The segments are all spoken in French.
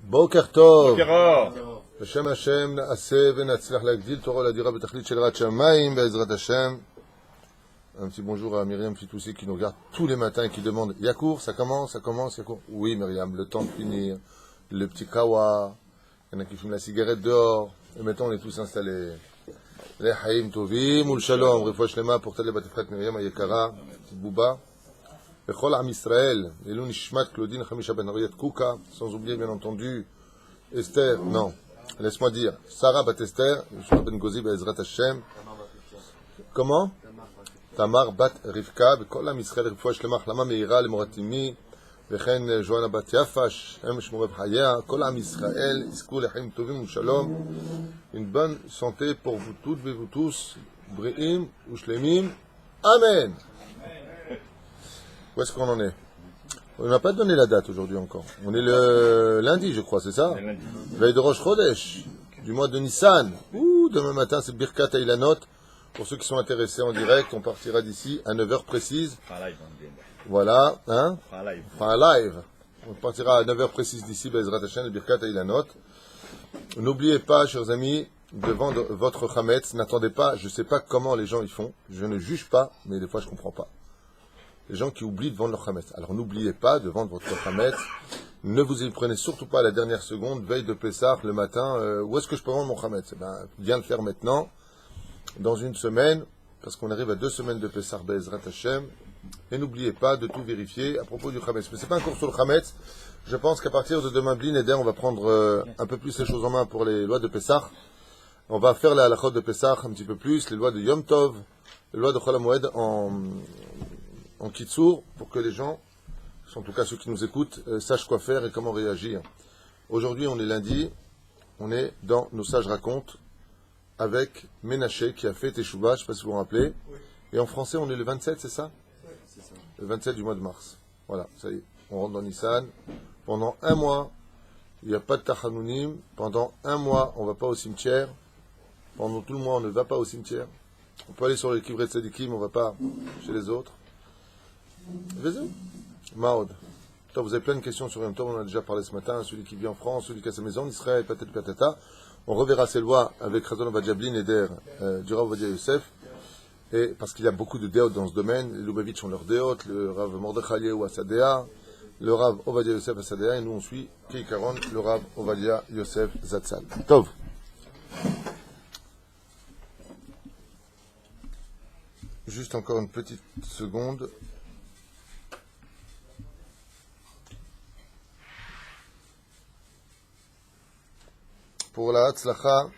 בוקר טוב. בשם השם נעשה ונצליח להגדיל תורה ולדירה בתכלית של יראת שמיים בעזרת השם. Un petit bonjour à Myriam Fitoussi qui nous regarde tous les matins et qui demande Yacour, ça commence, Yacour. Oui Myriam, le temps de finir, le petit kawa, il y en a qui fument la cigarette dehors, et maintenant on est tous installés. Les Haïm Tovim ou le Shalom, Refoua Shlema pour Tali Batifrat Myriam Ayekara, petite Bouba. Bechol Am Israël, Elou Nishmat Claudine Khamisha Ben Ariat Kouka, sans oublier bien entendu Esther, non, laisse-moi dire, Sarah Bat Esther, Yeshua Ben Gozi Be'ezrat Hashem. Comment? Tamar Bat Rivka, Bechol Am Israël, Refoua Shlema Chlama Meira, Le Moratimi, וכן ז'ואנה בת יפה, שם שמורה בחייה, כל עם ישראל, יזכו לחיים טובים ושלום, une bonne santé pour vous toutes et vous tous, bריאים ושלמים, Amen. Où est-ce qu'on en est? On n'a pas donné la date aujourd'hui encore. On est le lundi, je crois, c'est ça? Veille de Rosh Chodesh, du mois de Nissan. Ouh, demain matin, c'est Birkat Eilanot. Pour ceux qui sont intéressés en direct, on partira d'ici à 9h précises. Voilà, hein? Enfin, live. On partira à 9h précises d'ici, Bezrat Hashem, le Birkat Eilanot. N'oubliez pas, chers amis, de vendre votre Chametz. N'attendez pas, je ne sais pas comment les gens y font. Je ne juge pas, mais des fois je ne comprends pas. Les gens qui oublient de vendre leur Chametz. Alors n'oubliez pas de vendre votre Chametz. Ne vous y prenez surtout pas à la dernière seconde, veille de Pessah, le matin. Où est-ce que je peux vendre mon Chametz? Viens le faire maintenant, dans une semaine, parce qu'on arrive à 2 semaines de Pessah, Bezrat Hashem. Et n'oubliez pas de tout vérifier à propos du Chametz. Mais ce n'est pas un cours sur le Chametz. Je pense qu'à partir de demain, Blin Eder, on va prendre un peu plus les choses en main pour les lois de Pessah. On va faire la halachot de Pessah un petit peu plus, les lois de Yom Tov, les lois de Chol HaMoed en Kitsour, pour que les gens, en tout cas ceux qui nous écoutent, sachent quoi faire et comment réagir. Aujourd'hui, on est lundi, on est dans Nos Sages Racontent, avec Ménaché qui a fait Teshuvah, je ne sais pas si vous vous rappelez. Et en français, on est le 27, c'est ça? Le 27 du mois de mars. Voilà, ça y est, on rentre dans Nissan. Pendant un mois, il n'y a pas de Tachanounim. Pendant un mois, on ne va pas au cimetière. Pendant tout le mois, on ne va pas au cimetière. On peut aller sur les Kivret Tzadikim, on ne va pas chez les autres. Vas-y. Maud. Vous avez plein de questions sur Yom Tov, on en a déjà parlé ce matin. Celui qui vit en France, celui qui a sa maison en Israël, peut-être patata. On reverra ces lois avec Chazon Ovadia Blin Eder du Rav Ovadia Yosef. Et parce qu'il y a beaucoup de déotes dans ce domaine, les Lubavitch ont leurs déotes, le Rav Mordechai ou Asadea, le Rav Ovadia Yosef Asadea, et nous on suit Keikaron, le Rav Ovadia Yosef Zatzal. Tov. Juste encore une petite seconde. Pour la Hatzlacha,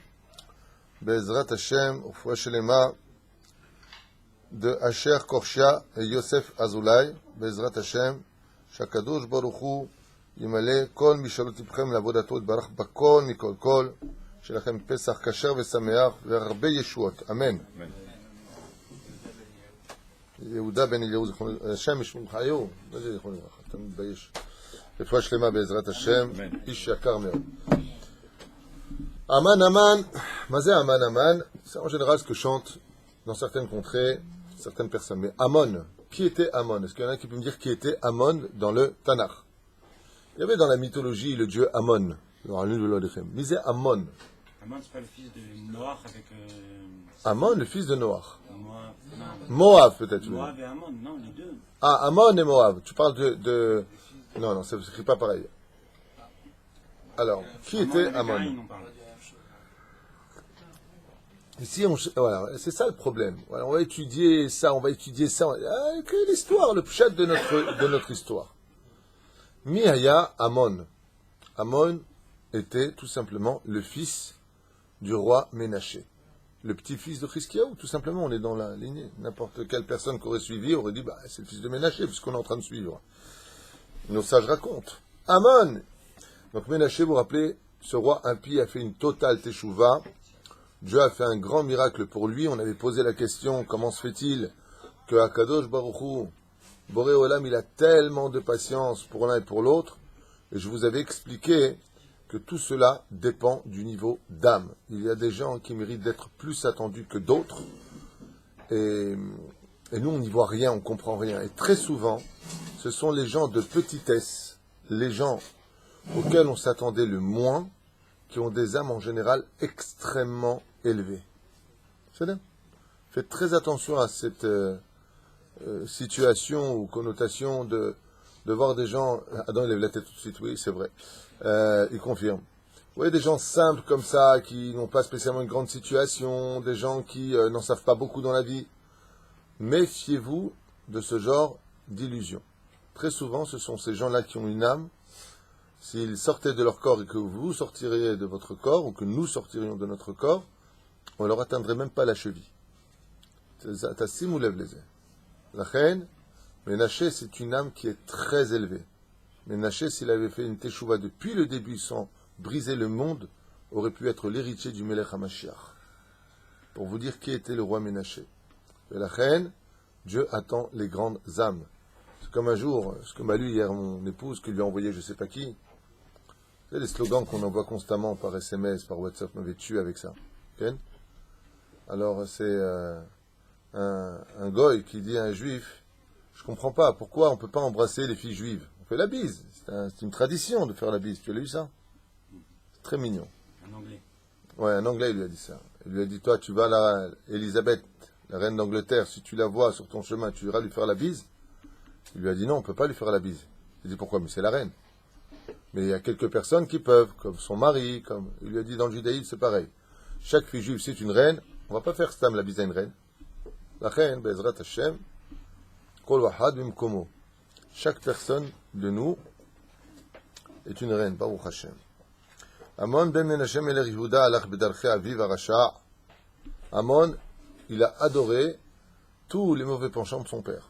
Be'ezrat Hashem, Ufwa Shelema, de Asher Korshia et Yosef Azoulay, Bezrat Hashem, Shakadosh Baruch Hu, Yimale, Kol Mishalot Ibchem, Lavodato, Barach Bakol, Mikol Kol, Shelachem Pesach Kasher Vesameach, Verbe Yeshuot. Amen. Yehuda ben Eliyahu, Hashem Yishmum Chayo, Vaje Yichon Yirach, Tamid Bayesh. Refouach Shlema Bezrat Hashem, Ish Yakar Meod. Aman Aman, Mazé Aman Aman, c'est en général ce que chantent dans certaines contrées, certaines personnes. Mais Amon, qui était Amon? Est-ce qu'il y en a qui peut me dire qui était Amon dans le Tanakh? Il y avait dans la mythologie le dieu Amon. Misé Amon. Amon, c'est pas le fils de Noach avec... Amon, le fils de Noach. Moab, peut-être. Moab et Amon, non, les deux. Ah, Amon et Moab. Tu parles de... Non, ça ne s'écrit pas pareil. Alors, qui était Amon? Ici, voilà, c'est ça le problème. Voilà, on va étudier ça, Écrire l'histoire, le pshat de notre histoire. Mihaya Amon. Amon était tout simplement le fils du roi Ménaché. Le petit-fils de Chizkiyahu, tout simplement, on est dans la lignée. N'importe quelle personne qui aurait suivi aurait dit, c'est le fils de Ménaché, puisqu'on est en train de suivre. Nos sages racontent. Amon. Donc Ménaché, vous vous rappelez, ce roi impie a fait une totale teshuva. Dieu a fait un grand miracle pour lui. On avait posé la question, comment se fait-il que Akadosh Baruch Hu, Boré Olam, il a tellement de patience pour l'un et pour l'autre. Et je vous avais expliqué que tout cela dépend du niveau d'âme. Il y a des gens qui méritent d'être plus attendus que d'autres. Et Et nous, on n'y voit rien, on ne comprend rien. Et très souvent, ce sont les gens de petitesse, les gens auxquels on s'attendait le moins, qui ont des âmes en général extrêmement élevées. C'est là. Faites très attention à cette situation ou connotation de voir des gens... Adam, il lève la tête tout de suite, oui, c'est vrai. Il confirme. Vous voyez des gens simples comme ça, qui n'ont pas spécialement une grande situation, des gens qui n'en savent pas beaucoup dans la vie. Méfiez-vous de ce genre d'illusion. Très souvent, ce sont ces gens-là qui ont une âme. S'ils sortaient de leur corps et que vous sortiriez de votre corps, ou que nous sortirions de notre corps, on ne leur atteindrait même pas la cheville. Tassim ou lève les ailes. La reine, Ménaché, c'est une âme qui est très élevée. Ménaché, s'il avait fait une teshuva depuis le début sans briser le monde, aurait pu être l'héritier du Melech HaMashiach. Pour vous dire qui était le roi Ménaché. Et la reine, Dieu attend les grandes âmes. C'est comme un jour, ce que m'a lu hier mon épouse, qui lui a envoyé je ne sais pas qui. Vous savez, les slogans qu'on envoie constamment par SMS, par WhatsApp, m'avaient tué avec ça. Okay? Alors, c'est un goy qui dit à un juif, je comprends pas, pourquoi on ne peut pas embrasser les filles juives? On fait la bise. C'est une tradition de faire la bise. Tu as lu ça? C'est très mignon. Un anglais. Ouais, un anglais, il lui a dit ça. Il lui a dit, toi, tu vas là, Élisabeth, la reine d'Angleterre, si tu la vois sur ton chemin, tu iras lui faire la bise. Il lui a dit, non, on ne peut pas lui faire la bise. Il dit, pourquoi? Mais c'est la reine. Mais il y a quelques personnes qui peuvent, comme son mari, comme... Il lui a dit, dans le judaïsme, c'est pareil. Chaque fille juive, c'est une reine. On ne va pas faire stam la bise à une reine. La reine, Bezrat Hashem, Kol Wahad Bimkomo. Chaque personne de nous est une reine, Baruch Hashem. Amon ben Menachem el Yehuda alach bedarche aviv arasha. Amon, il a adoré tous les mauvais penchants de son père.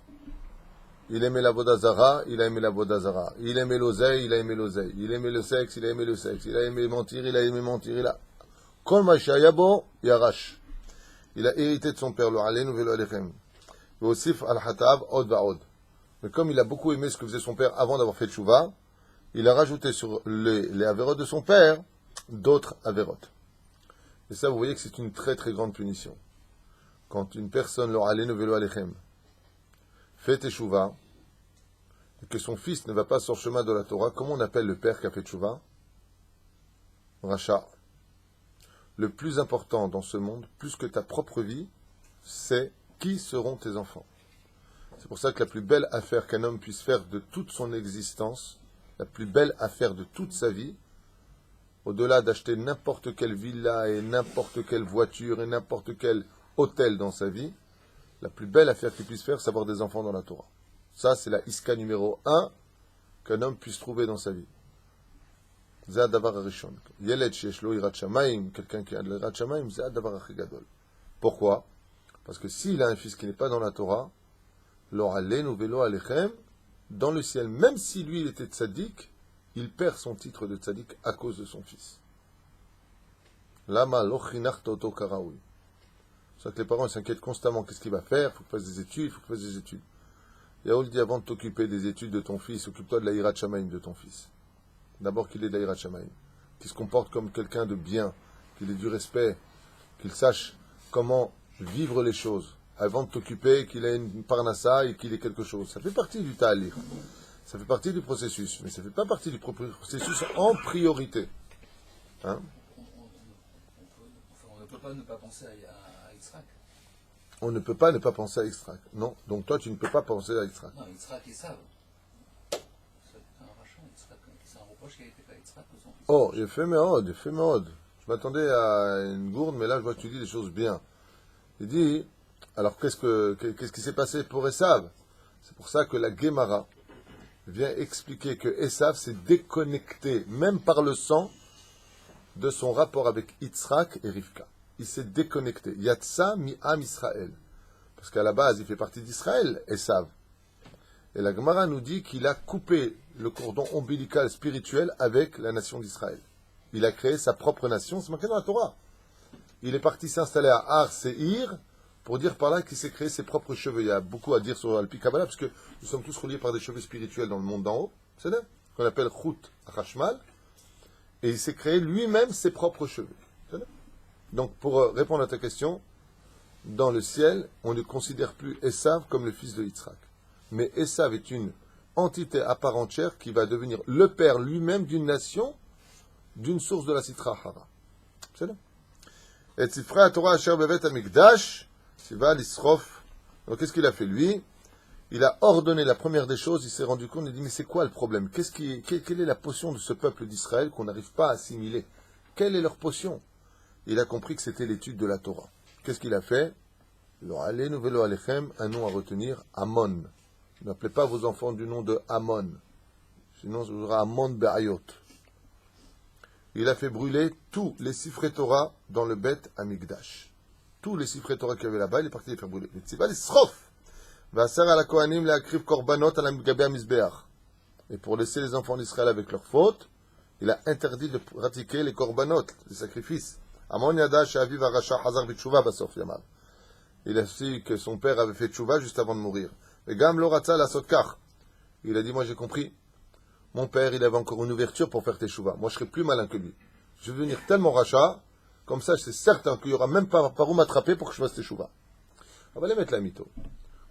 Il aimait la vodazara, il a aimé la vodazara. Il aimait l'oseille, il a aimé l'oseille. Il aimait le sexe, il a aimé le sexe. Il a aimé mentir, il a aimé mentir. Il a... Kol mashayabo yarash. Il a hérité de son père, le alenu velo alechem. Vosif al-hatav od va'od. Mais comme il a beaucoup aimé ce que faisait son père avant d'avoir fait tchouva, il a rajouté sur les avérotes de son père d'autres avérotes. Et ça, vous voyez que c'est une très très grande punition. Quand une personne, le alenu velo alechem, fait teshuvah, et que son fils ne va pas sur le chemin de la Torah, comment on appelle le père qui a fait teshuvah? Racha. Le plus important dans ce monde, plus que ta propre vie, c'est qui seront tes enfants. C'est pour ça que la plus belle affaire qu'un homme puisse faire de toute son existence, la plus belle affaire de toute sa vie, au-delà d'acheter n'importe quelle villa et n'importe quelle voiture et n'importe quel hôtel dans sa vie, la plus belle affaire qu'il puisse faire, c'est avoir des enfants dans la Torah. Ça, c'est la iska numéro 1 qu'un homme puisse trouver dans sa vie. C'est Adavar Arishon. Yeled sheshlo irat shamayim, quelqu'un qui a de l'irat shamayim, c'est Adavar Achigadol. Pourquoi? Parce que s'il a un fils qui n'est pas dans la Torah, l'oralenu velo alechem, dans le ciel, même si lui il était tzaddik, il perd son titre de tzaddik à cause de son fils. Lama lo chinachta oto karaoui. C'est ça que les parents s'inquiètent constamment. Qu'est-ce qu'il va faire? Il faut qu'il fasse des études, il faut qu'il fasse des études. Yaoul dit, avant de t'occuper des études de ton fils, occupe-toi de la hirat shamayim de ton fils. D'abord qu'il ait de la hirat shamayim, qu'il se comporte comme quelqu'un de bien, qu'il ait du respect, qu'il sache comment vivre les choses, avant de t'occuper, qu'il ait une parnassa et qu'il ait quelque chose. Ça fait partie du ta'alir, ça fait partie du processus, mais ça ne fait pas partie du processus en priorité. Hein? On ne peut pas ne pas penser à Yitzhak. On ne peut pas ne pas penser à Yitzhak. Non, donc toi tu ne peux pas penser à Yitzhak. Non, Yitzhak et Sav. C'est un reproche qui a été fait à Yitzhak ou son fils. Oh, il fait méhod. Je m'attendais à une gourde, mais là je vois que tu dis des choses bien. Il dit, alors qu'est-ce qui s'est passé pour Esav? C'est pour ça que la Gemara vient expliquer que Esav s'est déconnecté, même par le sang, de son rapport avec Yitzhak et Rivka. Il s'est déconnecté. Yatsa mi'am Israël. Parce qu'à la base, il fait partie d'Israël, Esav. Et la Gemara nous dit qu'il a coupé le cordon ombilical spirituel avec la nation d'Israël. Il a créé sa propre nation, c'est marqué dans la Torah. Il est parti s'installer à Har Seir pour dire par là qu'il s'est créé ses propres cheveux. Il y a beaucoup à dire sur Alpi Kabbalah, parce que nous sommes tous reliés par des cheveux spirituels dans le monde d'en haut. C'est ça qu'on appelle Chut Hashmal. Et il s'est créé lui-même ses propres cheveux. Donc, pour répondre à ta question, dans le ciel, on ne considère plus Esav comme le fils de Yitzhak. Mais Esav est une entité à part entière qui va devenir le père lui-même d'une nation, d'une source de la Sitra Hara. C'est là. Et Sifra Torah Asher Bevet Amikdash, Siva Lisrof. Donc qu'est-ce qu'il a fait lui? Il a ordonné la première des choses, il s'est rendu compte, il dit mais c'est quoi le problème? Quelle est la potion de ce peuple d'Israël qu'on n'arrive pas à assimiler? Quelle est leur potion? Il a compris que c'était l'étude de la Torah. Qu'est-ce qu'il a fait? Lo ale novelo alechem, un nom à retenir, Amon. N'appelez pas vos enfants du nom de Amon. Sinon, ça sera Amon Be'ayot. Il a fait brûler tous les sifrei Torah dans le Beth Amikdash. Tous les sifrei Torah qu'il y avait là-bas, il est parti les faire brûler. C'est pas les srof. Vasar ala kohanim le'akriv korbanot ala gabe hamizbeach. Et pour laisser les enfants d'Israël avec leurs fautes, il a interdit de pratiquer les korbanot, les sacrifices. Amon yada she'aviv harasha hazar b'tshuva basof yamav. Il a su que son père avait fait tchouva juste avant de mourir. Et Gam lo ratza lasot kach. Il a dit, moi j'ai compris. Mon père, il avait encore une ouverture pour faire tchouva. Moi je serai plus malin que lui. Je vais devenir tellement rachat, comme ça c'est certain qu'il n'y aura même pas par où m'attraper pour que je fasse tchouva. On va les mettre la mytho.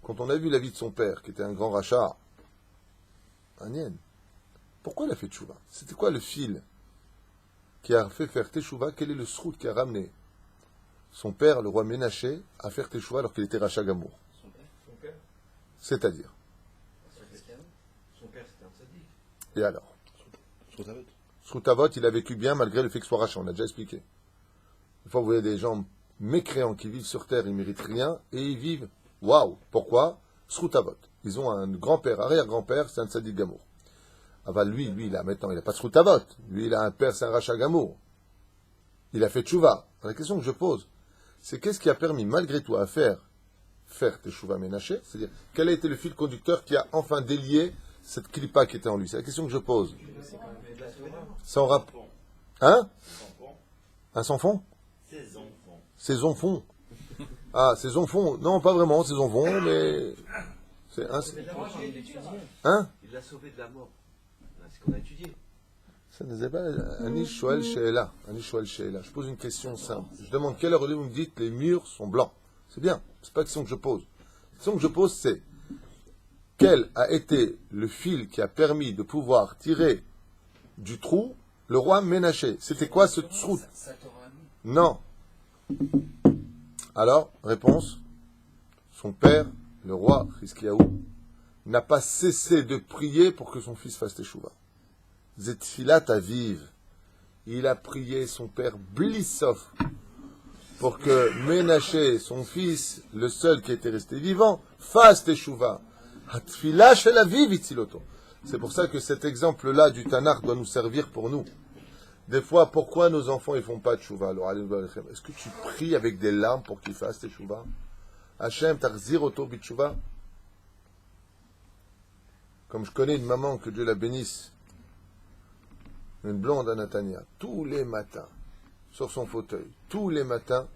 Quand on a vu la vie de son père, qui était un grand rachat, un yen, pourquoi il a fait tchouva? C'était quoi le fil qui a fait faire tchouva? Quel est le srout qui a ramené son père, le roi Ménaché, à faire tchouva alors qu'il était rachat gamour? Son père. C'est-à-dire. Son père, c'était un tzaddik. Et alors? Sroutavot, il a vécu bien malgré le fait que ce soit rachat, on a déjà expliqué. Des fois, vous voyez des gens mécréants qui vivent sur terre, ils ne méritent rien, et ils vivent, waouh! Pourquoi? Sroutavot. Ils ont un grand-père, arrière-grand-père, c'est un tzaddik gamour. Aval, lui, il a maintenant, il n'a pas de Sroutavot. Lui, il a un père, c'est un rachat gamour. Il a fait tchouva. La question que je pose, c'est qu'est-ce qui a permis, malgré tout, à faire tchouva ménaché? C'est-à-dire, quel a été le fil conducteur qui a enfin délié cette clipa qui était en lui? C'est la question que je pose. Sans rap. Hein? Un sans fond? Ses enfants. Ah, ses enfants. Non, pas vraiment, ses enfants, mais. C'est un. Hein? Il l'a sauvé de la mort. C'est ce qu'on a étudié. Ça ne sais pas. Anish Shoel Sheela. Je pose une question simple. Je demande quelle heure vous me dites les murs sont blancs. C'est bien. C'est pas la question que je pose. La question que je pose, c'est quel a été le fil qui a permis de pouvoir tirer du trou le roi Ménaché? C'était quoi ce trou? Non. Alors, réponse. Son père, le roi Hiskiaou, n'a pas cessé de prier pour que son fils fasse teshuvah. Zetfilat Aviv. Il a prié son père Blissov pour que Ménaché, son fils, le seul qui était resté vivant, fasse teshuvah. Hatfilah shel Aviv itziloto. C'est pour ça que cet exemple-là du Tanakh doit nous servir pour nous. Des fois, pourquoi nos enfants ne font pas de teshuvah? Alors, est-ce que tu pries avec des larmes pour qu'ils fassent teshuvah? Hachem tarzir oto biteshuvah. Comme je connais une maman, que Dieu la bénisse, une blonde à Natania, tous les matins, sur son fauteuil, tous les matins,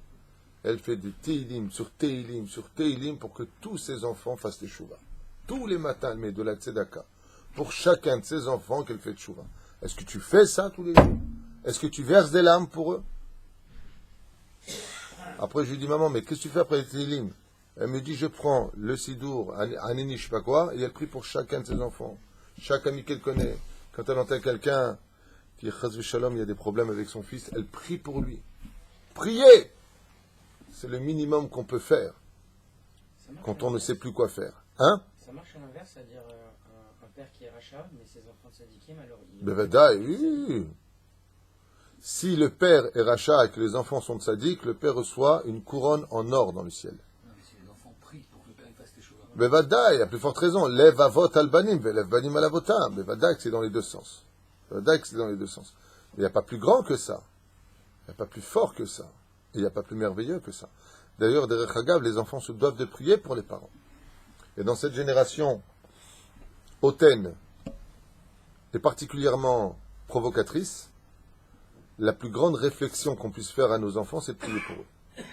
elle fait des teilim sur teilim sur teilim pour que tous ses enfants fassent teshuvah. Tous les matins, elle met de la tzedaka pour chacun de ses enfants qu'elle fait teshuvah. Est-ce que tu fais ça tous les jours? Est-ce que tu verses des larmes pour eux? Après, je lui dis, maman, mais qu'est-ce que tu fais après les teilim? Elle me dit, je prends le sidour, un nini, je sais pas quoi, et elle prie pour chacun de ses enfants. Chaque ami qu'elle connaît. Quand elle entend quelqu'un qui, chas v'shalom, il y a des problèmes avec son fils, elle prie pour lui. Prier! C'est le minimum qu'on peut faire quand on ne sait plus quoi faire. Hein? Ça marche à l'inverse, c'est-à-dire un père qui est rachat, mais ses enfants de sadikim, alors il... Bevadaï, oui. Si le père est rachat et que les enfants sont tzaddik, le père reçoit une couronne en or dans le ciel. Non, mais si les enfants prient pour que le père fasse teshuvah. Bevadaï, à plus forte raison. Lev avot albanim, velev banim alavotam. Bevadaï, c'est dans les deux sens. Bevadaï, c'est dans les deux sens. Il n'y a pas plus grand que ça. Il n'y a pas plus fort que ça. Il n'y a pas plus merveilleux que ça. D'ailleurs, derech hagav, les enfants se doivent de prier pour les parents. Et dans cette génération hautaine et particulièrement provocatrice, la plus grande réflexion qu'on puisse faire à nos enfants, c'est de prier pour eux.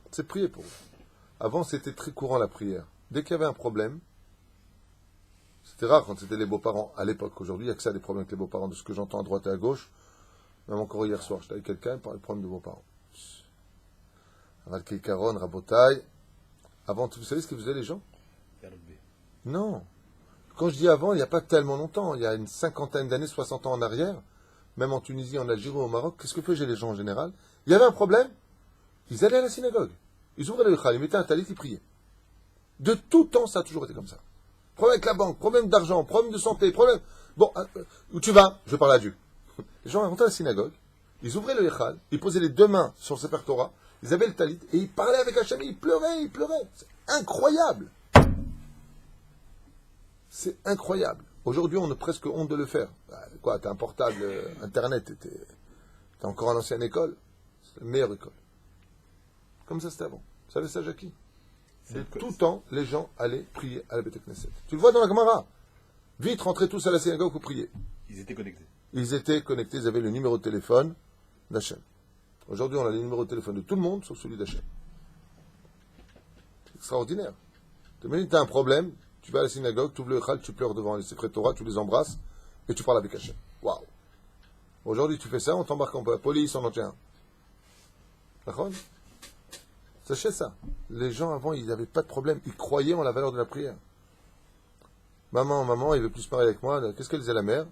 C'est de prier pour eux. Avant, c'était très courant la prière. Dès qu'il y avait un problème, c'était rare quand c'était les beaux-parents à l'époque. Aujourd'hui, il n'y a que ça, des problèmes avec les beaux-parents, de ce que j'entends à droite et à gauche. Même encore hier soir, j'étais avec quelqu'un, il parlait de problèmes de beaux-parents. Aval Keikaron, Rabotai. Avant tout, vous savez ce que faisaient les gens? Non. Quand je dis avant, il n'y a pas tellement longtemps. Il y a une cinquantaine d'années, 60 ans en arrière, même en Tunisie, en Algérie, au Maroc, qu'est-ce que faisaient les gens en général? Il y avait un problème, ils allaient à la synagogue. Ils ouvraient le Yuchal, ils mettaient un talit, ils priaient. De tout temps, ça a toujours été comme ça. Problème avec la banque, problème d'argent, problème de santé, problème... Bon, où tu vas? Je parle à Dieu. Les gens rentraient à la synagogue, ils ouvraient le Yuchal, ils posaient les deux mains sur le Sefer Torah, ils avaient le talit, et ils parlaient avec Hachem, ils pleuraient. C'est incroyable. C'est incroyable. Aujourd'hui, on a presque honte de le faire. Quoi, t'as un portable, Internet, t'es encore à l'ancienne école. C'est la meilleure école. Comme ça, c'était avant. Vous savez ça, Jackie? De tout temps, les gens allaient prier à la Beth Knesset. Tu le vois dans la Gemara. Vite, rentrez tous à la synagogue pour prier. Ils étaient connectés. Ils avaient le numéro de téléphone d'Hachem. Aujourd'hui, on a le numéro de téléphone de tout le monde, sauf celui d'Hachem. C'est extraordinaire. Tu as un problème, tu vas à la synagogue, tu ouvres le Echal, tu pleures devant les secrets Torah, tu les embrasses, et tu parles avec Hachem. Waouh! Aujourd'hui, tu fais ça, on t'embarque en police, on en tient un. D'accord? Sachez ça. Les gens, avant, ils n'avaient pas de problème. Ils croyaient en la valeur de la prière. Maman, il veut plus parler avec moi. Qu'est-ce qu'elle disait à la mère?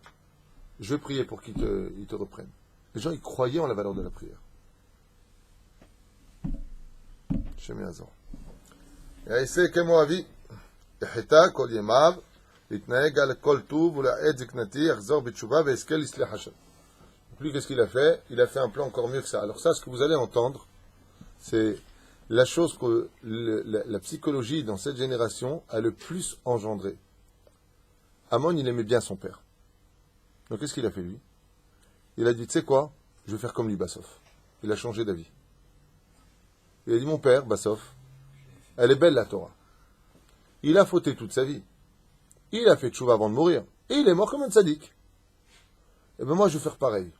Je vais prier pour qu'il te reprenne. Les gens, ils croyaient en la valeur de la prière. Shem Yazor. יעשה כמו אבי, יחטא כל ימיו, להתנהג על כל טוב ולעת זקנתי, יחזור בתשובה ויזכה לסלח השם. Puis qu'est-ce qu'il a fait? Il a fait un plan encore mieux que ça. Alors ça, ce que vous allez entendre, c'est la chose que la psychologie dans cette génération a le plus engendré. Amon, il aimait bien son père. Donc qu'est-ce qu'il a fait lui? Il a dit, tu sais quoi? Je vais faire comme lui, Bassof. Il a changé d'avis. Il a dit, mon père, Bassof, elle est belle la Torah. Il a fauté toute sa vie. Il a fait tchouva avant de mourir. Et il est mort comme un tzaddik. Et bien moi je vais faire pareil.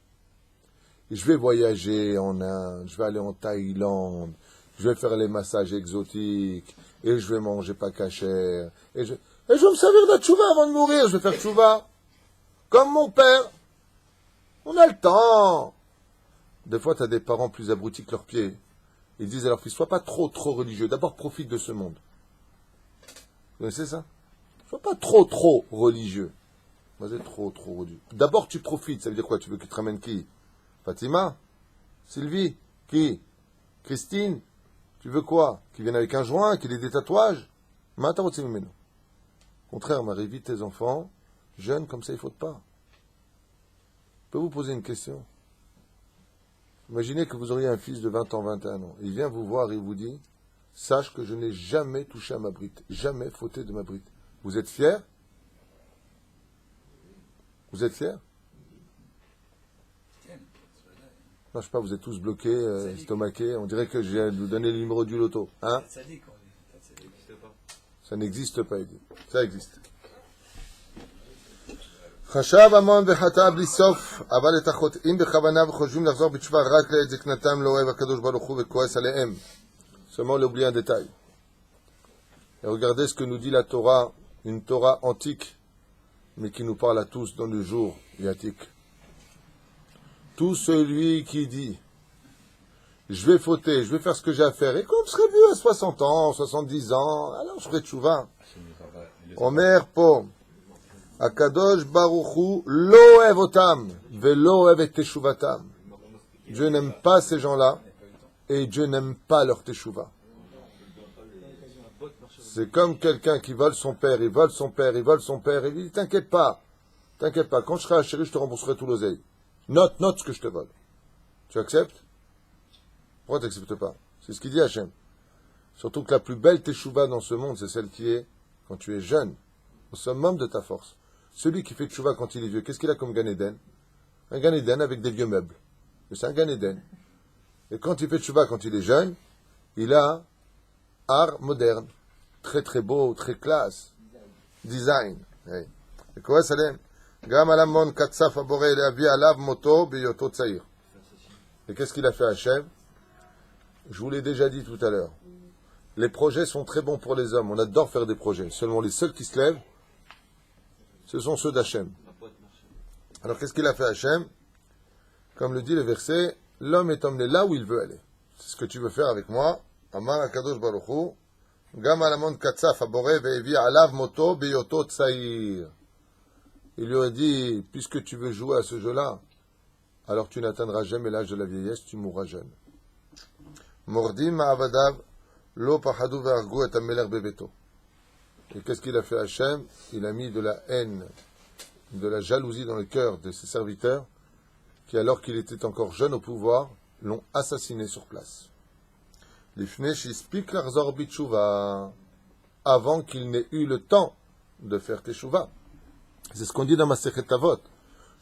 Je vais voyager en Inde, je vais aller en Thaïlande, je vais faire les massages exotiques, et je vais manger pas cachère, et je vais me servir de la tchouva avant de mourir, je vais faire tchouva. Comme mon père. On a le temps. Des fois tu as des parents plus abrutis que leurs pieds. Ils disent à leur fils, sois pas trop religieux. D'abord, profite de ce monde. Vous connaissez ça? Sois pas trop religieux. Vas-y, trop religieux. D'abord, tu profites. Ça veut dire quoi? Tu veux qu'il te ramène qui? Fatima? Sylvie? Qui? Christine? Tu veux quoi? Qu'il vienne avec un joint? Qu'il ait des tatouages? Au contraire, Marie, vite tes enfants. Jeunes, comme ça, il ne faut pas. Je peux vous poser une question? Imaginez que vous auriez un fils de 20 ans, 21 ans. Il vient vous voir et il vous dit, sache que je n'ai jamais touché à ma brite, jamais fauté de ma brite. Vous êtes fiers? Vous êtes fiers? Non, je sais pas, vous êtes tous bloqués, estomaqués. On dirait que je viens de vous donner le numéro du loto. Hein? Ça n'existe pas. Ça n'existe pas, il dit. Ça existe. חשב המון וחטא בלי סוף, אבל את החוטאים בכוונה וחושבים לחזור בתשובה רק לעת זקנתם לא אוהב הקדוש ברוך הוא וכועס עליהם. Seulement, il oublie un détail. Et regardez ce que nous dit la Torah, une Torah antique, mais qui nous parle à tous dans le jour yatique. Tout celui qui dit, je vais fauter, je vais faire ce que j'ai à faire, et comme je serai vieux à 60 ans, 70 ans, alors je ferai tchouva. Omer po. Akadosh Baruchu lo ohev otam velo ohev et teshuvatam. Dieu n'aime pas ces gens-là et Dieu n'aime pas leur teshuva. C'est comme quelqu'un qui vole son père, il vole son père, et il dit t'inquiète pas, quand je serai à chéri, je te rembourserai tout l'oseille. Note ce que je te vole. Tu acceptes? Pourquoi tu n'acceptes pas? C'est ce qu'il dit Hachem. Surtout que la plus belle teshuva dans ce monde, c'est celle qui est quand tu es jeune, au summum de ta force. Celui qui fait tchouva quand il est vieux, qu'est-ce qu'il a comme Gan Eden? Un Gan Eden avec des vieux meubles. C'est un Gan Eden. Et quand il fait tchouva quand il est jeune, il a art moderne. Très très beau, très classe. Design. Et quoi ça l'est? Gam alamon katsaf abore leavi alav moto beyoto tsaïr. Et qu'est-ce qu'il a fait Hachem? Je vous l'ai déjà dit tout à l'heure. Les projets sont très bons pour les hommes. On adore faire des projets. Seulement les seuls qui se lèvent, ce sont ceux d'Hachem. Alors qu'est-ce qu'il a fait Hachem? Comme le dit le verset, l'homme est emmené là où il veut aller. C'est ce que tu veux faire avec moi, אמר הקדוש ברוך הוא, גם על המון קצף הבורא והביא עליו מותו בהיותו צעיר. Il lui a dit, puisque tu veux jouer à ce jeu-là, alors tu n'atteindras jamais l'âge de la vieillesse, tu mourras jeune. Mordim ma'avadav lo pachadu ve'argu et hamelech bebeto. Et qu'est-ce qu'il a fait Hachem? Il a mis de la haine, de la jalousie dans le cœur de ses serviteurs, qui alors qu'il était encore jeune au pouvoir, l'ont assassiné sur place. Lifnei shispik larzor bitshuva, avant qu'il n'ait eu le temps de faire teshuva. C'est ce qu'on dit dans Masechet Avot.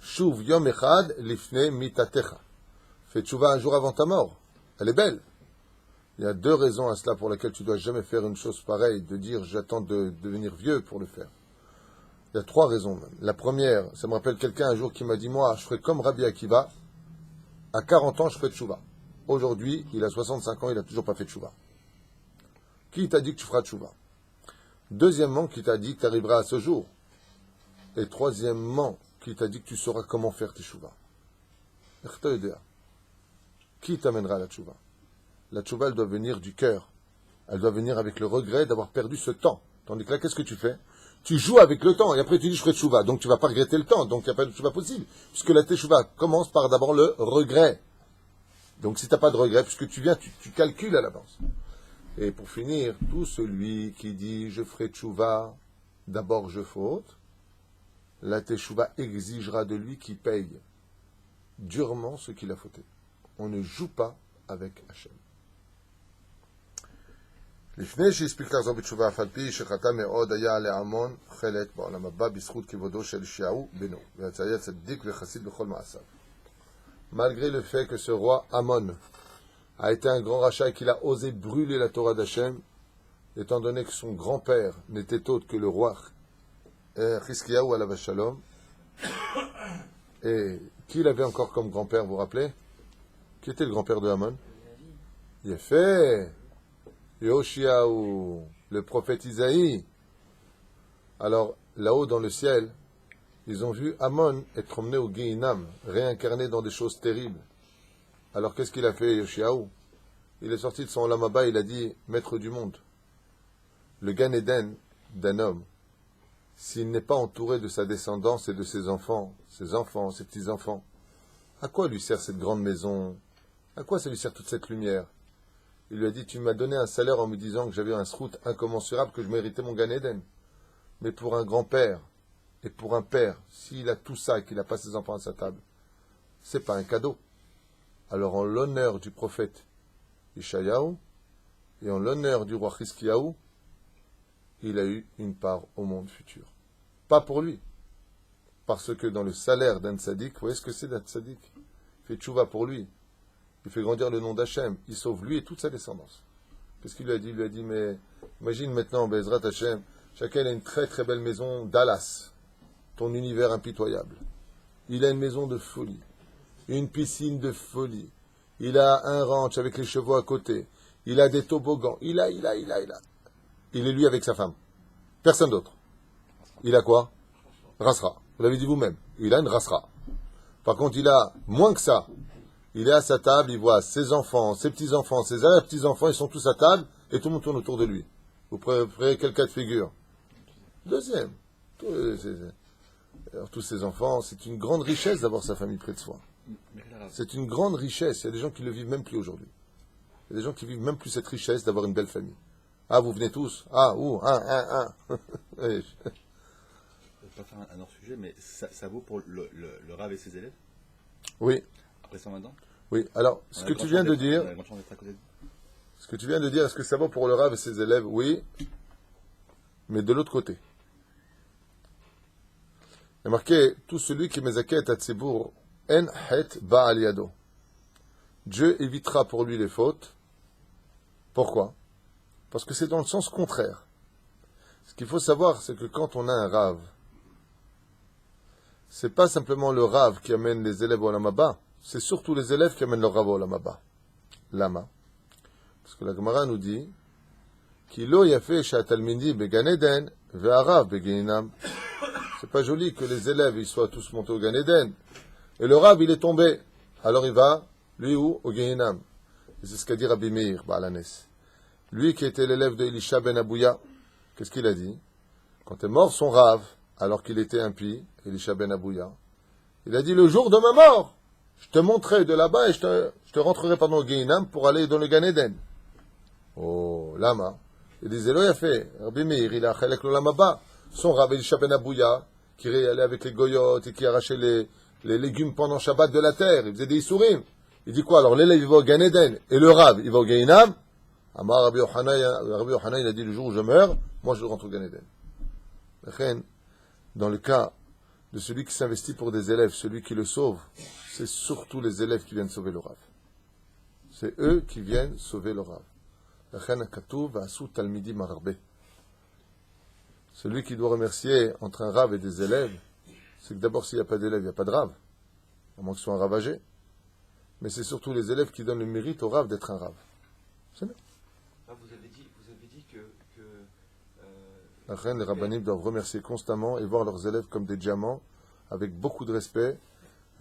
Shuv yom echad lifnei mitatecha. Fais teshuva un jour avant ta mort. Elle est belle. Il y a deux raisons à cela pour lesquelles tu dois jamais faire une chose pareille, de dire j'attends de devenir vieux pour le faire. Il y a trois raisons même. La première, ça me rappelle quelqu'un un jour qui m'a dit, moi, je ferai comme Rabbi Akiva, à 40 ans, je ferai teshuva. Aujourd'hui, il a 65 ans, il n'a toujours pas fait teshuva. Qui t'a dit que tu feras teshuva? Deuxièmement, qui t'a dit que tu arriveras à ce jour? Et troisièmement, qui t'a dit que tu sauras comment faire teshuva? Qui t'amènera à la teshuva? La teshuva, elle doit venir du cœur. Elle doit venir avec le regret d'avoir perdu ce temps. Tandis que là, qu'est-ce que tu fais? Tu joues avec le temps, et après tu dis je ferai teshuva. Donc tu ne vas pas regretter le temps, donc il n'y a pas de teshuva possible. Puisque la teshuva commence par d'abord le regret. Donc si tu n'as pas de regret, puisque tu viens, tu calcules à l'avance. Et pour finir, tout celui qui dit je ferai teshuva, d'abord je faute, la teshuva exigera de lui qu'il paye durement ce qu'il a fauté. On ne joue pas avec Hachem. לפני שהספיק לחזור בתשובה, אף על פי שחטא מאוד, היה לעמון חלק בעולם הבא בזכות כבודו של ישעיהו בנו, והיה צדיק וחסיד בכל מעשיו. Malgré le fait que ce roi Amon a été un grand rachat et qu'il a osé brûler la Torah d'Hachem, étant donné que son grand-père n'était autre que le roi Chizkiyahu alav shalom, et qui il avait encore comme grand-père, vous vous rappelez? Qui était le grand-père de Amon? Yefé, Yoshiaou, le prophète Isaïe. Alors, là-haut dans le ciel, ils ont vu Amon être emmené au Guéhinam, réincarné dans des choses terribles. Alors, qu'est-ce qu'il a fait, Yoshiaou? Il est sorti de son Olam Haba, il a dit, maître du monde, le Gan Eden d'un homme, s'il n'est pas entouré de sa descendance et de ses enfants, ses petits-enfants, à quoi lui sert cette grande maison? À quoi ça lui sert toute cette lumière? Il lui a dit, tu m'as donné un salaire en me disant que j'avais un srout incommensurable, que je méritais mon Gan Eden. Mais pour un grand-père et pour un père, s'il a tout ça et qu'il n'a pas ses enfants à sa table, c'est pas un cadeau. Alors en l'honneur du prophète Ishayahu et en l'honneur du roi Chizkiyahu, il a eu une part au monde futur. Pas pour lui. Parce que dans le salaire d'un tzaddik, vous voyez ce que c'est d'un tzaddik? Il fait tchouva pour lui. Il fait grandir le nom d'Hachem. Il sauve lui et toute sa descendance. Qu'est-ce qu'il lui a dit? Il lui a dit, mais imagine maintenant, Bezrat Hachem, chacun a une très très belle maison, Dallas, ton univers impitoyable. Il a une maison de folie, une piscine de folie. Il a un ranch avec les chevaux à côté. Il a des toboggans. Il a. Il est lui avec sa femme. Personne d'autre. Il a quoi? Rasra. Vous l'avez dit vous-même. Il a une rasra. Par contre, il a moins que ça. Il est à sa table, il voit ses enfants, ses petits-enfants, ses petits-enfants, ils sont tous à table et tout le monde tourne autour de lui. Vous préférez quel cas de figure? Deuxième. Alors, tous ces enfants, c'est une grande richesse d'avoir sa famille près de soi. C'est une grande richesse. Il y a des gens qui ne le vivent même plus aujourd'hui. Il y a des gens qui vivent même plus cette richesse d'avoir une belle famille. Ah, vous venez tous? Ah, ou, un. Je ne vais pas faire un hors-sujet, mais ça vaut pour le Rav et ses élèves? Oui. Après 120 ans? Oui. Alors, ce que tu viens de dire, est-ce que ça vaut pour le Rav et ses élèves? Oui. Mais de l'autre côté. Il y a marqué, tout celui qui mezaket à Tzibour, en het ba'al yado. Dieu évitera pour lui les fautes. Pourquoi? Parce que c'est dans le sens contraire. Ce qu'il faut savoir, c'est que quand on a un Rav, c'est pas simplement le Rav qui amène les élèves au Olam Haba, c'est surtout les élèves qui amènent leur Rav au Olam Haba. Lama. Parce que la Gemara nous dit, Ki lo yafeh she'atalmidi began Eden ve'arav beginam. C'est pas joli que les élèves ils soient tous montés au Gan Eden. Et le Rav, il est tombé. Alors il va, lui où? Au Gehinam. Et c'est ce qu'a dit Rabbi Meir, Ba'alanes. Lui qui était l'élève de Elisha ben Abouya, qu'est-ce qu'il a dit? Quand est mort son rave, alors qu'il était impie, Elisha ben Abouya, il a dit, le jour de ma mort, je te montrerai de là-bas et je te rentrerai pendant le Guéinam pour aller dans le Gan Eden. Oh, lama. Il disait, là, il a fait, Rabbi Meir, il a chalek le lama-ba. Son rave Elisha ben Abouya, qui allait avec les goyotes et qui arrachait les légumes pendant Shabbat de la terre, il faisait des Issourim. Il dit quoi? Alors l'élève, il va au Gan Eden, et le rave, il va au Guéinam. Amar Rabbi Yochanan, il a dit, le jour où je meurs, moi je rentre au Gan Eden. Dans le cas de celui qui s'investit pour des élèves, celui qui le sauve, c'est surtout les élèves qui viennent sauver le rave. C'est eux qui viennent sauver le rave. Celui qui doit remercier entre un rave et des élèves, c'est que d'abord s'il n'y a pas d'élèves, il n'y a pas de rave, à moins que ce soit un ravagé. Mais c'est surtout les élèves qui donnent le mérite au rave d'être un rave. C'est bien. Ah, vous avez dit que La reine, les rabbanim doivent remercier constamment et voir leurs élèves comme des diamants, avec beaucoup de respect,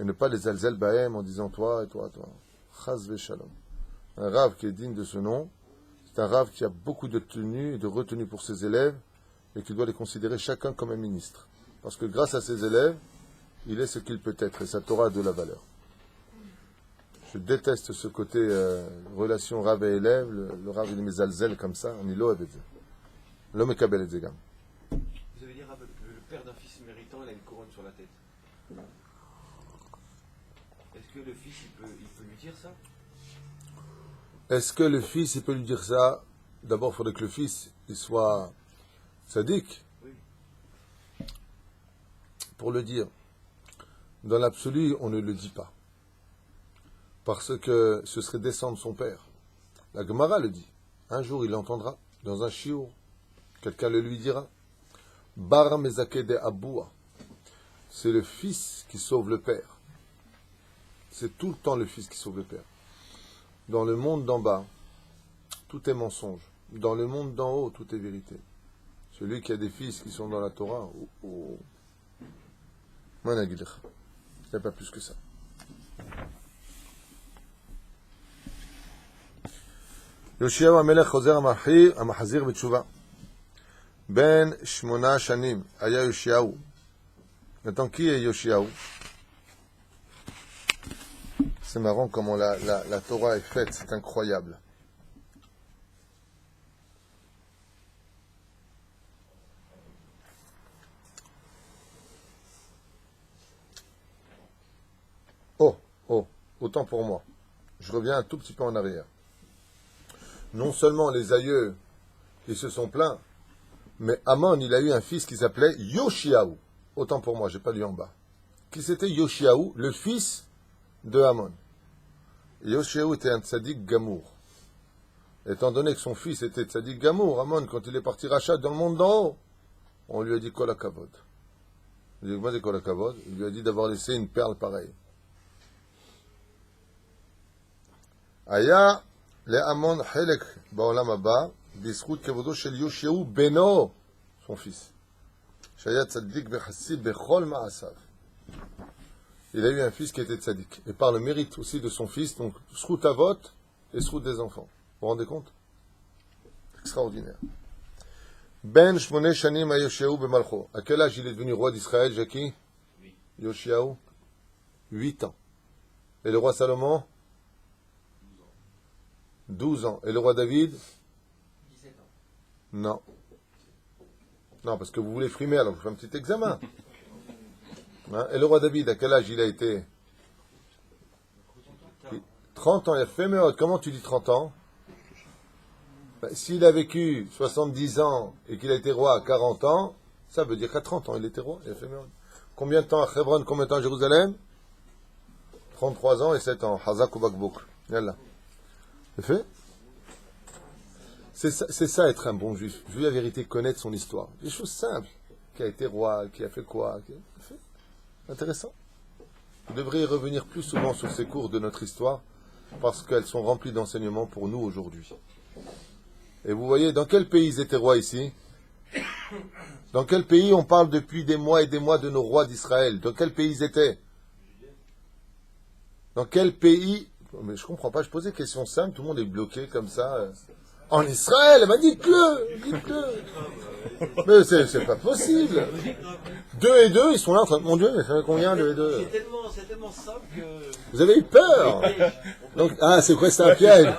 et ne pas les alzel bahem en disant toi et toi et toi. Chaz ve shalom. Un rave qui est digne de ce nom, c'est un rave qui a beaucoup de tenue et de retenue pour ses élèves, et qui doit les considérer chacun comme un ministre. Parce que grâce à ses élèves, il est ce qu'il peut être, et sa Torah a de la valeur. Je déteste ce côté relation rave et élève, le rave il est mezalzel comme ça, on y lo avec l'homme est kabel et zegam. vous avez dit le père d'un fils méritant, il a une couronne sur la tête. Est-ce que le fils, il peut lui dire ça? Est-ce que le fils, il peut lui dire ça? D'abord, il faudrait que le fils, il soit sadique. Oui. Pour le dire. Dans l'absolu, on ne le dit pas. Parce que ce serait descendre son père. La Gemara le dit. Un jour, il l'entendra dans un chiour. Quelqu'un le lui dira. Bar mezake de aboua. C'est le fils qui sauve le père. C'est tout le temps le fils qui sauve le père. Dans le monde d'en bas, tout est mensonge. Dans le monde d'en haut, tout est vérité. Celui qui a des fils qui sont dans la Torah, Managilch. Il n'y a pas plus que ça. יאשיהו המלך חוזר המחזיר בתשובה. בן 8 שנים היה יאשיהו. Maintenant, qui est Yoshiaou? C'est marrant comment la Torah est faite, c'est incroyable. Oh, autant pour moi. Je reviens un tout petit peu en arrière. Non seulement les aïeux, ils se sont plaints, mais Amon, il a eu un fils qui s'appelait Yoshiaou. Autant pour moi, j'ai pas lu en bas. Qui c'était Yoshiaou, le fils de Amon. Yoshiaou était un tzaddik gamour. Étant donné que son fils était tzaddik gamour, Amon, quand il est parti rachat dans le monde d'en haut, on lui a dit kol hakavod. Il lui a dit kol hakavod. Il lui a dit d'avoir laissé une perle pareille. Aya le Amon Helek Baolam Haba, Bisrout Kevodo Shel Yoshiaou Beno, son fils. Shaya Tzaddik Bechassib Bechol Ma'asav. Il a eu un fils qui était tzaddik. Et par le mérite aussi de son fils, donc Srout Avot et Srout des enfants. Vous vous rendez compte? Extraordinaire. Ben Shmone Shanim Yoshiaou Bemalcho. À quel âge il est devenu roi d'Israël, Jackie? Yoshiaou 8 ans. Et le roi Salomon 12 ans. Et le roi David 17 ans. Non. Non, parce que vous voulez frimer, alors je fais un petit examen. Hein? Et le roi David, à quel âge il a été? 30 ans. Il a fait méode. Comment tu dis 30 ans? Ben, s'il a vécu 70 ans et qu'il a été roi à 40 ans, ça veut dire qu'à 30 ans, il était roi. Il a fait méode. Combien de temps à Hebron? Combien de temps à Jérusalem? 33 ans et 7 ans. Hazak ou Bakbouk. Yallah. C'est fait? C'est ça être un bon juif. Je veux la vérité, connaître son histoire. Des choses simples. Qui a été roi, qui a fait quoi, qui a fait. Intéressant. Vous devriez revenir plus souvent sur ces cours de notre histoire parce qu'elles sont remplies d'enseignements pour nous aujourd'hui. Et vous voyez, dans quel pays ils étaient rois ici? Dans quel pays on parle depuis des mois et des mois de nos rois d'Israël? Dans quel pays ils étaient? Dans quel pays? Mais je comprends pas, je posais des questions simples, tout le monde est bloqué comme ça. En Israël, bah dites-le. Mais c'est pas possible. 2 et 2, ils sont là en train de... Mon Dieu, mais ça fait combien 2 et 2? C'est tellement simple que. Vous avez eu peur. Donc, c'est quoi, c'est un piège?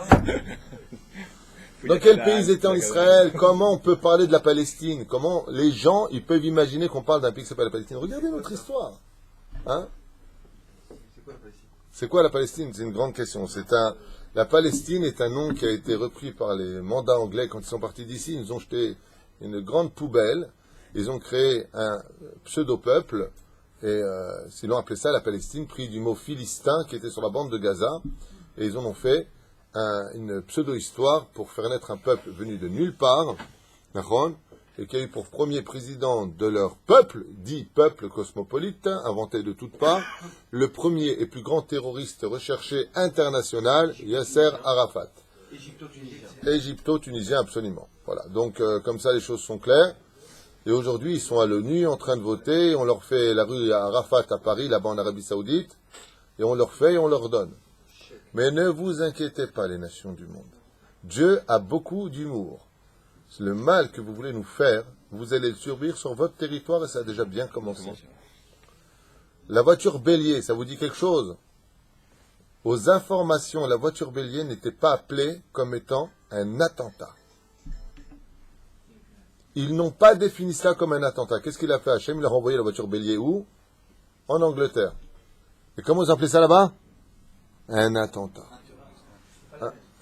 Dans quel pays ils étaient en Israël? Comment on peut parler de la Palestine? Comment les gens, ils peuvent imaginer qu'on parle d'un pays qui s'appelle la Palestine? Regardez notre histoire. Hein? C'est quoi la Palestine? C'est une grande question. La Palestine est un nom qui a été repris par les mandats anglais quand ils sont partis d'ici. Ils nous ont jeté une grande poubelle. Ils ont créé un pseudo-peuple. Et ils l'ont appelé ça la Palestine, pris du mot philistin qui était sur la bande de Gaza. Et ils en ont fait une pseudo-histoire pour faire naître un peuple venu de nulle part, et qui a eu pour premier président de leur peuple, dit peuple cosmopolite, inventé de toutes parts, le premier et plus grand terroriste recherché international, Yasser Arafat. Égypto-tunisien, absolument. Voilà. Donc, comme ça, les choses sont claires. Et aujourd'hui, ils sont à l'ONU en train de voter. On leur fait la rue à Arafat à Paris, là-bas en Arabie Saoudite. Et on leur fait et on leur donne. Mais ne vous inquiétez pas, les nations du monde. Dieu a beaucoup d'humour. Le mal que vous voulez nous faire, vous allez le subir sur votre territoire et ça a déjà bien commencé. La voiture bélier, ça vous dit quelque chose? Aux informations, la voiture bélier n'était pas appelée comme étant un attentat. Ils n'ont pas défini ça comme un attentat. Qu'est-ce qu'il a fait? Hachem, il a renvoyé la voiture bélier où? En Angleterre. Et comment vous appelez ça là-bas? Un attentat.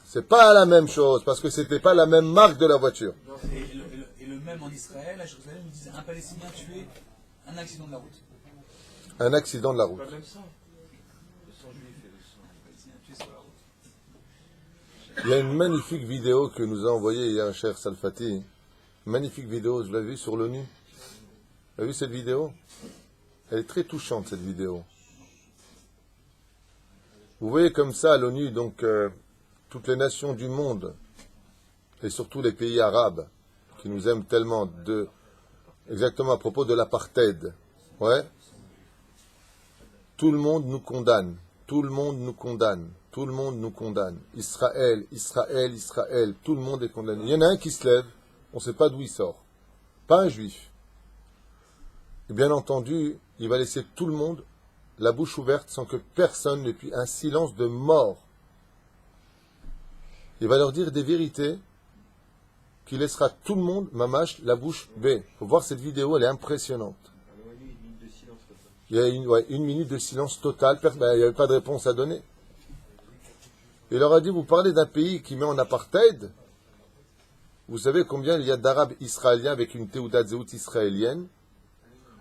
C'est pas la même chose, parce que c'était pas la même marque de la voiture. Et le même en Israël, à Jérusalem, ils disent un Palestinien tué, un accident de la route. Un accident de la route. Pas le même sang. Le sang juif et le sang. Un Palestinien tué sur la route. Il y a une magnifique vidéo que nous a envoyée hier cher Salfati. Magnifique vidéo, je l'ai vue sur l'ONU. Vous avez vu cette vidéo? Elle est très touchante, cette vidéo. Vous voyez comme ça à l'ONU, donc, toutes les nations du monde, et surtout les pays arabes, qui nous aiment tellement, exactement à propos de l'apartheid. Ouais. Tout le monde nous condamne. Tout le monde nous condamne. Tout le monde nous condamne. Israël, Israël, Israël. Tout le monde est condamné. Il y en a un qui se lève, on ne sait pas d'où il sort. Pas un juif. Et bien entendu, il va laisser tout le monde la bouche ouverte sans que personne ne puisse... Un silence de mort. Il va leur dire des vérités qui laissera tout le monde, mamache, la bouche bée. Il faut voir cette vidéo, elle est impressionnante. Il y a une minute de silence total. Il n'y avait pas de réponse à donner. Il leur a dit, vous parlez d'un pays qui met en apartheid. Vous savez combien il y a d'Arabes israéliens avec une Théouda Zéout israélienne?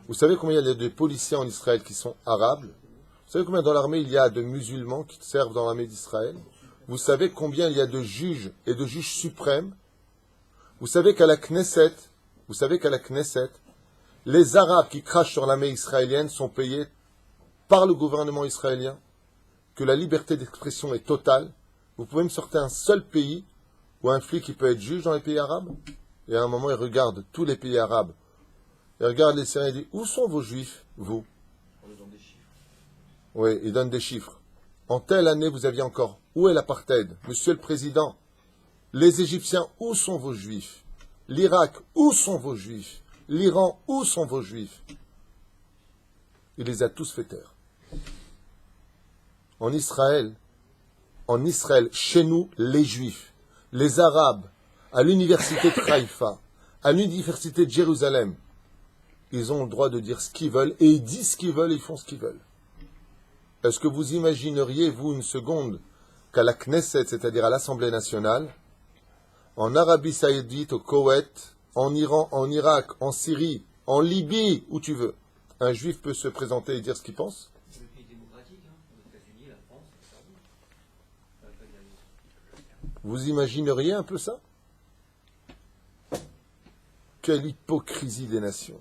Vous savez combien il y a de policiers en Israël qui sont arabes? Vous savez combien dans l'armée il y a de musulmans qui servent dans l'armée d'Israël? Vous savez combien il y a de juges et de juges suprêmes? Vous savez qu'à la Knesset, les Arabes qui crachent sur l'armée israélienne sont payés par le gouvernement israélien, que la liberté d'expression est totale. Vous pouvez me sortir un seul pays où un flic qui peut être juge dans les pays arabes? Et à un moment, il regarde tous les pays arabes. Il regarde les Syriens et dit, où sont vos juifs, vous? On nous donne des chiffres. Oui, il donne des chiffres. En telle année, vous aviez encore. Où est l'apartheid? Monsieur le Président, les Égyptiens, où sont vos juifs? L'Irak, où sont vos juifs? L'Iran, où sont vos juifs? Il les a tous fait taire. En Israël, chez nous, les Juifs, les Arabes, à l'université de Haïfa, à l'université de Jérusalem, ils ont le droit de dire ce qu'ils veulent, et ils disent ce qu'ils veulent, et ils font ce qu'ils veulent. Est-ce que vous imagineriez, vous, une seconde, qu'à la Knesset, c'est-à-dire à l'Assemblée nationale, en Arabie Saoudite, au Koweït, en Iran, en Irak, en Syrie, en Libye, où tu veux, un juif peut se présenter et dire ce qu'il pense? C'est le pays démocratique, hein. Les États-Unis, la France, Vous imagineriez un peu ça? Quelle hypocrisie des nations.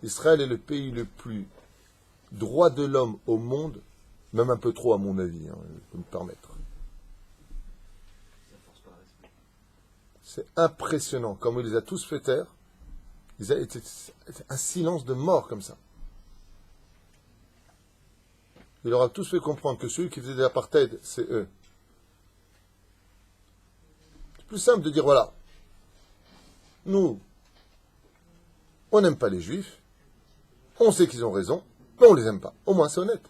Israël est le pays le plus droit de l'homme au monde, même un peu trop à mon avis, je peux me permettre. C'est impressionnant, comme il les a tous fait taire, il a été un silence de mort comme ça. Il leur a tous fait comprendre que ceux qui faisaient de l'apartheid, c'est eux. Plus simple de dire, voilà, nous, on n'aime pas les juifs, on sait qu'ils ont raison, mais on les aime pas. Au moins, c'est honnête.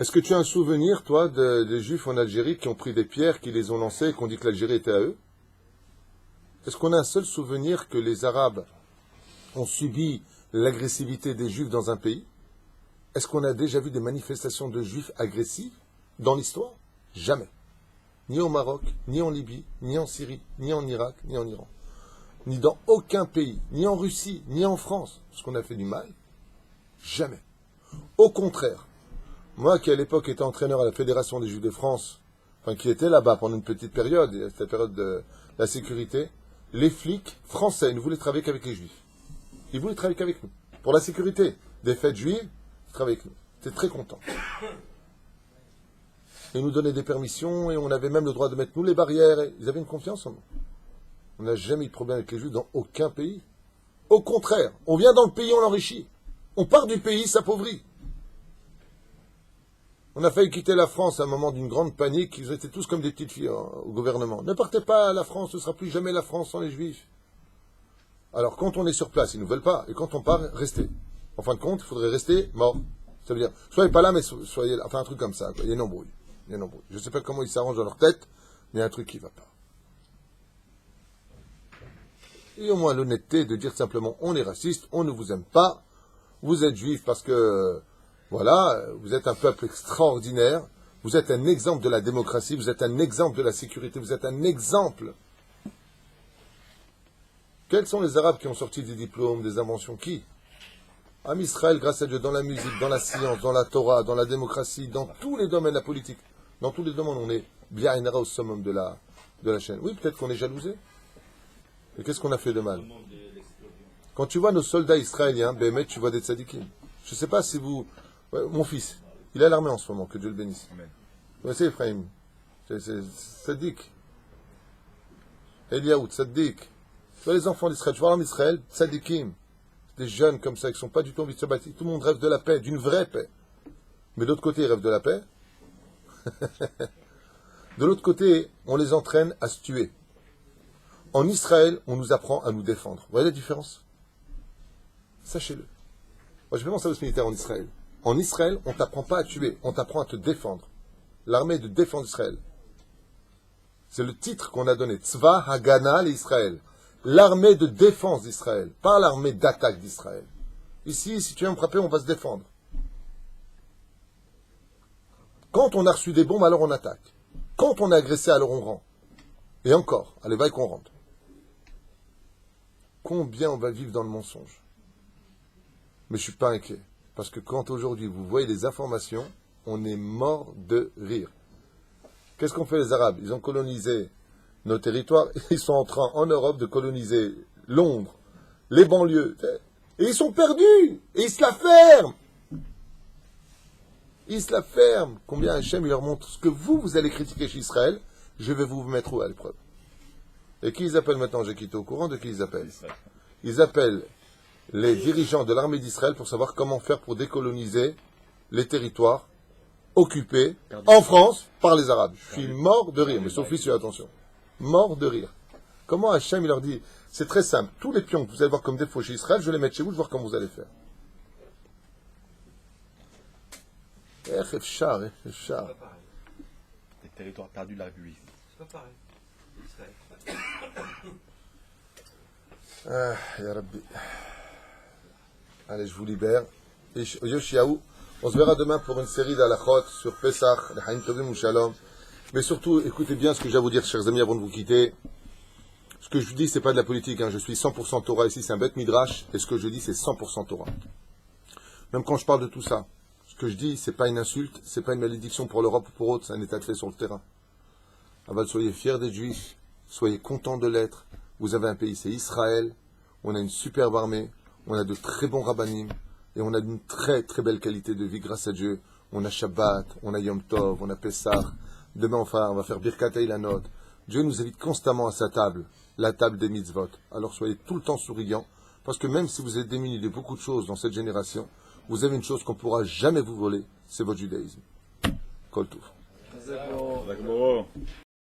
Est-ce que tu as un souvenir, toi, des juifs en Algérie qui ont pris des pierres, qui les ont lancées et qui ont dit que l'Algérie était à eux? Est-ce qu'on a un seul souvenir que les Arabes ont subi l'agressivité des juifs dans un pays? Est-ce qu'on a déjà vu des manifestations de juifs agressifs dans l'histoire? Jamais. Ni au Maroc, ni en Libye, ni en Syrie, ni en Irak, ni en Iran. Ni dans aucun pays, ni en Russie, ni en France. Est-ce qu'on a fait du mal? Jamais. Au contraire, moi qui à l'époque étais entraîneur à la Fédération des Juifs de France, enfin qui était là-bas pendant une petite période, c'était la période de la sécurité, les flics français ne voulaient travailler qu'avec les Juifs. Ils voulaient travailler qu'avec nous. Pour la sécurité des fêtes juives, ils travaillaient avec nous. J'étais très content. Ils nous donnaient des permissions et on avait même le droit de mettre nous les barrières. Ils avaient une confiance en nous. On n'a jamais eu de problème avec les Juifs dans aucun pays. Au contraire, on vient dans le pays, on l'enrichit. On part du pays, s'appauvrit. On a failli quitter la France à un moment d'une grande panique. Ils étaient tous comme des petites filles au gouvernement. Ne partez pas à la France, ce ne sera plus jamais la France sans les Juifs. Alors quand on est sur place, ils ne nous veulent pas. Et quand on part, restez. En fin de compte, il faudrait rester mort. Ça veut dire, soyez pas là, mais soyez là. Enfin, un truc comme ça. Quoi. Il y a une embrouille. Je ne sais pas comment ils s'arrangent dans leur tête, mais il y a un truc qui ne va pas. Et au moins l'honnêteté de dire simplement, on est raciste, on ne vous aime pas, vous êtes juif parce que, voilà, vous êtes un peuple extraordinaire, vous êtes un exemple de la démocratie, vous êtes un exemple de la sécurité, vous êtes un exemple. Quels sont les Arabes qui ont sorti des diplômes, des inventions? Qui? Am Israël, grâce à Dieu, dans la musique, dans la science, dans la Torah, dans la démocratie, dans tous les domaines, la politique, dans tous les domaines, on est bien au summum de la chaîne. Oui, peut-être qu'on est jalousé. Et qu'est-ce qu'on a fait de mal? Quand tu vois nos soldats israéliens, Béhémet, tu vois des tzadikim. Je ne sais pas si vous... Ouais, mon fils, il est à l'armée en ce moment, que Dieu le bénisse. Ouais, c'est Ephraim. C'est Tzadik. Eliaou, Tzadik. Tu vois les enfants d'Israël, tu vois en Israël, Tzadikim. Des jeunes comme ça, qui ne sont pas du tout envie de se battre. Tout le monde rêve de la paix, d'une vraie paix. Mais de l'autre côté, ils rêvent de la paix. De l'autre côté, on les entraîne à se tuer. En Israël, on nous apprend à nous défendre. Vous voyez la différence? Sachez-le. Moi, j'ai fait mon service militaire en Israël. En Israël, on ne t'apprend pas à tuer, on t'apprend à te défendre. L'armée de défense d'Israël. C'est le titre qu'on a donné. Tzva Hagana l'Israël. L'armée de défense d'Israël, pas l'armée d'attaque d'Israël. Ici, si tu viens me frapper, on va se défendre. Quand on a reçu des bombes, alors on attaque. Quand on est agressé, alors on rend. Et encore, allez, va et qu'on rentre. Combien on va vivre dans le mensonge? Mais je ne suis pas inquiet. Parce que quand aujourd'hui vous voyez les informations, on est mort de rire. Qu'est-ce qu'ont fait les Arabes? Ils ont colonisé nos territoires. Ils sont en train, en Europe, de coloniser Londres, les banlieues. Et ils sont perdus. Et ils se la ferment. Ils se la ferment. Combien Hachem leur montre ce que vous allez critiquer chez Israël, je vais vous mettre à l'épreuve. Et qui ils appellent maintenant? J'ai quitté au courant de qui ils appellent. Ils appellent les dirigeants de l'armée d'Israël pour savoir comment faire pour décoloniser les territoires occupés en France par les Arabes. Je suis mort de rire, mais Sophie, fais attention. Mort de rire. Comment Hachem il leur dit? C'est très simple. Tous les pions que vous allez voir comme défaut chez Israël, je vais les mettre chez vous, je vais voir comment vous allez faire. C'est pas pareil. Les territoires perdus de la République. C'est pas pareil. Ah, ya Rabbi. Allez, je vous libère. Yoshiaou, on se verra demain pour une série d'halachot sur Pesach, les Haïm Tovim ou Shalom. Mais surtout, écoutez bien ce que j'ai à vous dire, chers amis, avant de vous quitter. Ce que je vous dis, c'est pas de la politique. Je suis 100% Torah ici, c'est un bête midrash. Et ce que je dis, c'est 100% Torah. Même quand je parle de tout ça, ce que je dis, c'est pas une insulte, c'est pas une malédiction pour l'Europe ou pour autre, c'est un état de fait sur le terrain. Aval, soyez fiers d'être juifs, soyez contents de l'être. Vous avez un pays, c'est Israël. On a une superbe armée, on a de très bons rabbanim, et on a une très très belle qualité de vie grâce à Dieu. On a Shabbat, on a Yom Tov, on a Pessah. Demain, enfin, on va faire Birkat Eilanot. Dieu nous invite constamment à sa table, la table des mitzvot. Alors soyez tout le temps souriants, parce que même si vous êtes démunis de beaucoup de choses dans cette génération, vous avez une chose qu'on ne pourra jamais vous voler, c'est votre judaïsme. Kol Tov. D'accord.